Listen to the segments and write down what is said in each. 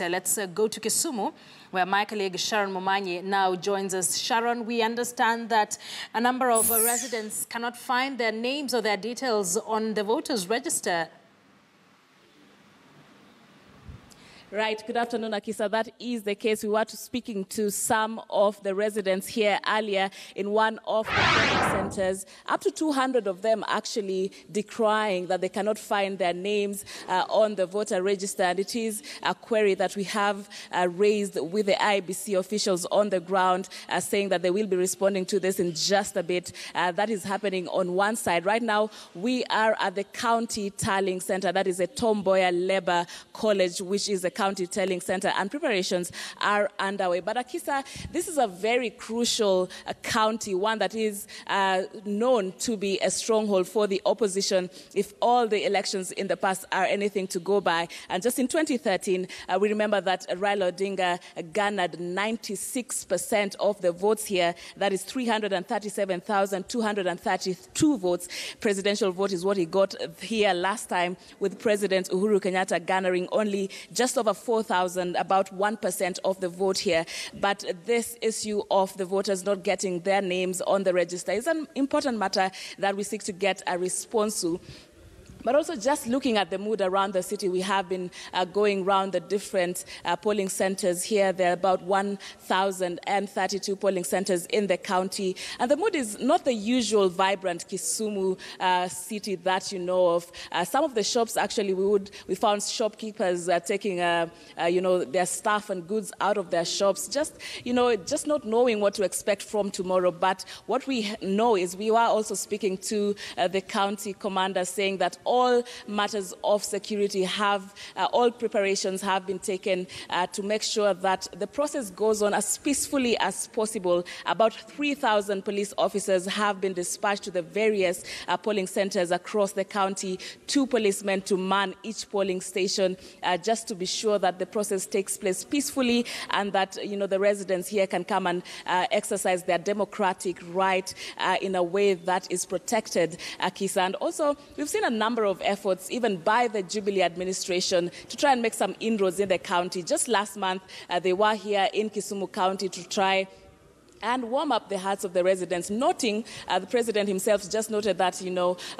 Let's go to Kisumu, where my colleague Sharon Momanyi now joins us. Sharon, we understand that a number of residents cannot find their names or their details on the voters' register. Right. Good afternoon, Akisa. That is the case. We were speaking to some of the residents here earlier in one of the polling centers. Up to 200 of them actually decrying that they cannot find their names on the voter register. And it is a query that we have raised with the IEBC officials on the ground, saying that they will be responding to this in just a bit. That is happening on one side. Right now, we are at the county tallying center. That is a Tom Mboya Labour College, which is a county tallying center, and preparations are underway. But Akisa, this is a very crucial county, one that is known to be a stronghold for the opposition if all the elections in the past are anything to go by. And just in 2013, we remember that Raila Odinga garnered 96% of the votes here. That is 337,232 votes. Presidential vote is what he got here last time, with President Uhuru Kenyatta garnering only just over 4,000, about 1% of the vote here. But this issue of the voters not getting their names on the register is an important matter that we seek to get a response to. But also just looking at the mood around the city, we have been going around the different polling centers here. There are about 1,032 polling centers in the county. And the mood is not the usual vibrant Kisumu city that you know of. Some of the shops, actually, we found shopkeepers taking their stuff and goods out of their shops, just not knowing what to expect from tomorrow. But what we know is we were also speaking to the county commander, saying that all matters of security all preparations have been taken to make sure that the process goes on as peacefully as possible. About 3,000 police officers have been dispatched to the various polling centers across the county, 2 policemen to man each polling station, just to be sure that the process takes place peacefully and that, the residents here can come and exercise their democratic right in a way that is protected, Akisa. And also, we've seen a number of efforts, even by the Jubilee administration, to try and make some inroads in the county. Just last month, they were here in Kisumu County to try and warm up the hearts of the residents, noting the president himself just noted that,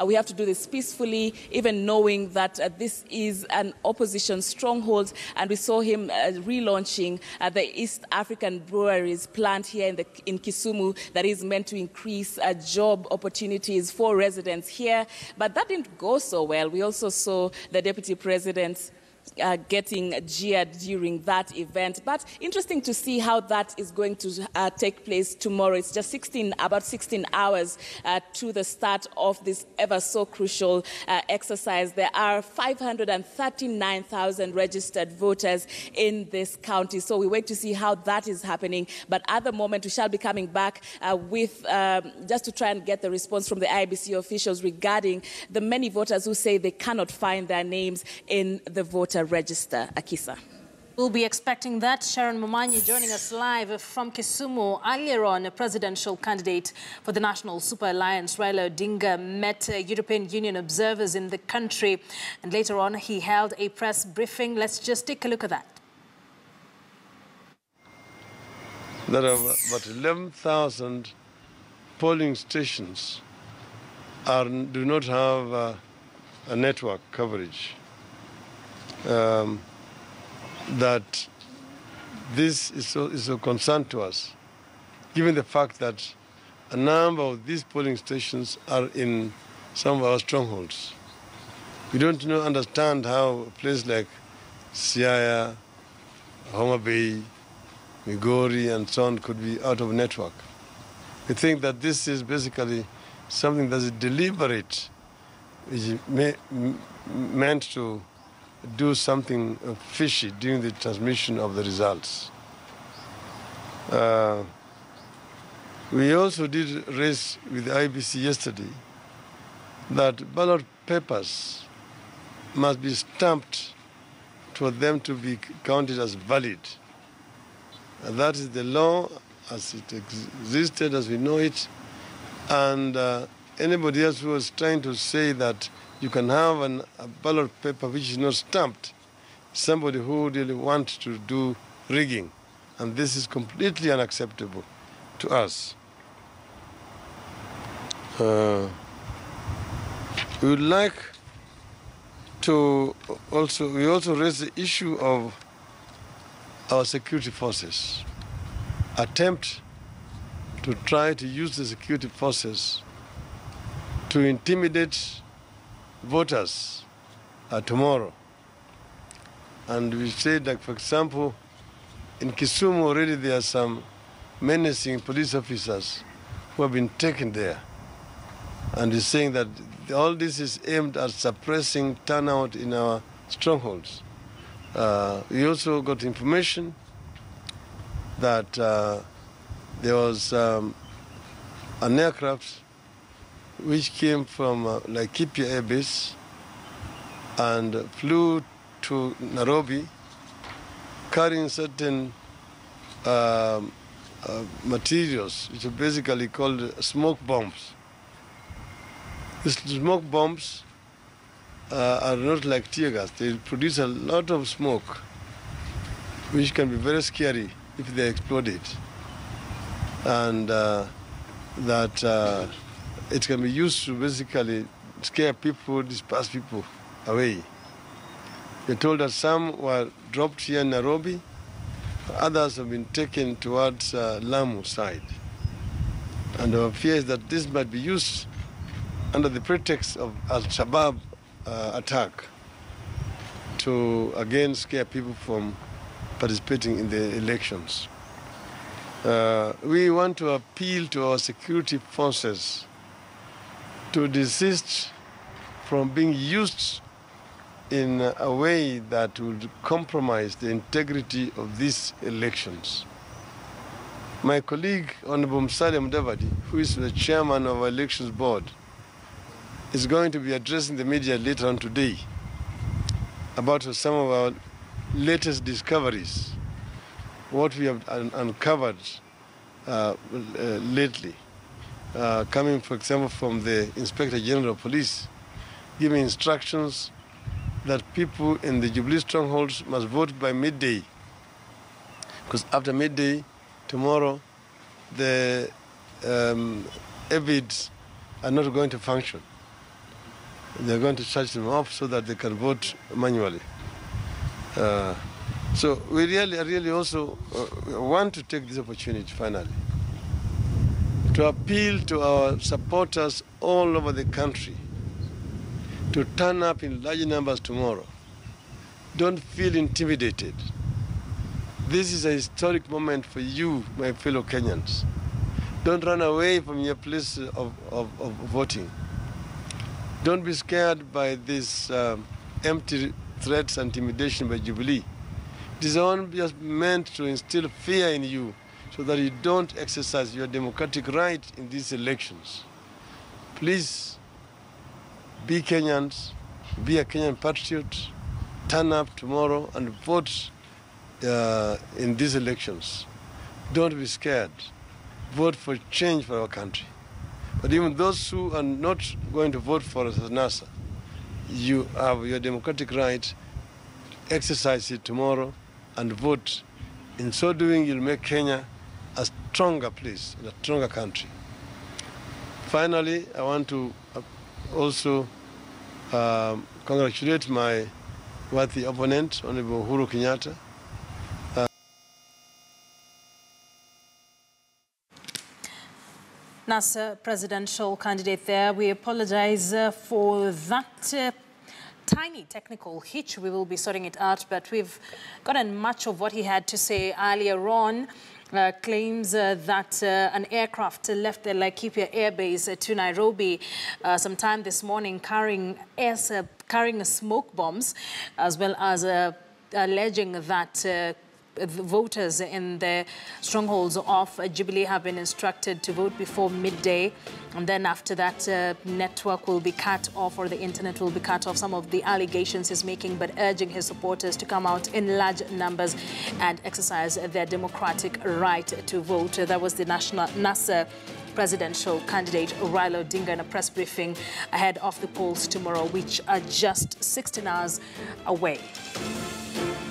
we have to do this peacefully, even knowing that this is an opposition stronghold. And we saw him relaunching the East African Breweries plant here in Kisumu that is meant to increase job opportunities for residents here. But that didn't go so well. We also saw the deputy president getting jeered during that event. But interesting to see how that is going to take place tomorrow. It's just about 16 hours to the start of this ever so crucial exercise. There are 539,000 registered voters in this county. So we wait to see how that is happening. But at the moment, we shall be coming back with just to try and get the response from the IEBC officials regarding the many voters who say they cannot find their names in the voter register. Akisa. We'll be expecting that. Sharon Momanyi joining us live from Kisumu. Earlier on, a presidential candidate for the National Super Alliance, Raila Odinga, met European Union observers in the country. And later on, he held a press briefing. Let's just take a look at that. There are about 11,000 polling stations do not have a network coverage. That this is a concern to us, given the fact that a number of these polling stations are in some of our strongholds. We don't understand how a place like Siaya, Homa Bay, Migori, and so on could be out of network. We think that this is basically something that is deliberate, which is meant to do something fishy during the transmission of the results. We also did raise with the IEBC yesterday that ballot papers must be stamped for them to be counted as valid. And that is the law as it existed, as we know it. And anybody else who was trying to say that you can have a ballot paper which is not stamped somebody who really wants to do rigging, and this is completely unacceptable to us. We would like to also raise the issue of our security forces. Attempt to try to use the security forces to intimidate voters tomorrow. And we said that, for example, in Kisumu already there are some menacing police officers who have been taken there. And he's saying that all this is aimed at suppressing turnout in our strongholds. We also got information that there was an aircraft which came from Laikipia Air Base and flew to Nairobi carrying certain materials, which are basically called smoke bombs. These smoke bombs are not like tear gas. They produce a lot of smoke, which can be very scary if they exploded. And that it can be used to basically scare people, disperse people away. They told that some were dropped here in Nairobi, others have been taken towards Lamu side. And our fear is that this might be used under the pretext of Al-Shabaab attack to again scare people from participating in the elections. We want to appeal to our security forces to desist from being used in a way that would compromise the integrity of these elections. My colleague, Honorable Musalia Mudavadi, who is the chairman of our elections board, is going to be addressing the media later on today about some of our latest discoveries, what we have uncovered lately, coming, for example, from the Inspector General of Police, giving instructions that people in the Jubilee strongholds must vote by midday, because after midday, tomorrow, the AVIDs are not going to function. They're going to charge them off so that they can vote manually. So we really also want to take this opportunity finally to appeal to our supporters all over the country to turn up in large numbers tomorrow. Don't feel intimidated. This is a historic moment for you, my fellow Kenyans. Don't run away from your place of voting. Don't be scared by this empty threats and intimidation by Jubilee. It is all just meant to instill fear in you so that you don't exercise your democratic right in these elections. Please be Kenyans, be a Kenyan patriot, turn up tomorrow and vote in these elections. Don't be scared. Vote for change for our country. But even those who are not going to vote for us as NASA, you have your democratic right, exercise it tomorrow and vote. In so doing, you'll make Kenya a stronger place, and a stronger country. Finally, I want to also congratulate my worthy opponent, Honorable Uhuru Kenyatta. NASA presidential candidate there. We apologize for that tiny technical hitch. We will be sorting it out, but we've gotten much of what he had to say earlier on. Claims that an aircraft left the Laikipia Air Base to Nairobi sometime this morning carrying smoke bombs, as well as alleging that voters in the strongholds of Jubilee have been instructed to vote before midday, and then after that network will be cut off, or the internet will be cut off. Some of the allegations he's making, but urging his supporters to come out in large numbers and exercise their democratic right to vote. That was the NASA presidential candidate Raila Odinga in a press briefing ahead of the polls tomorrow, which are just 16 hours away.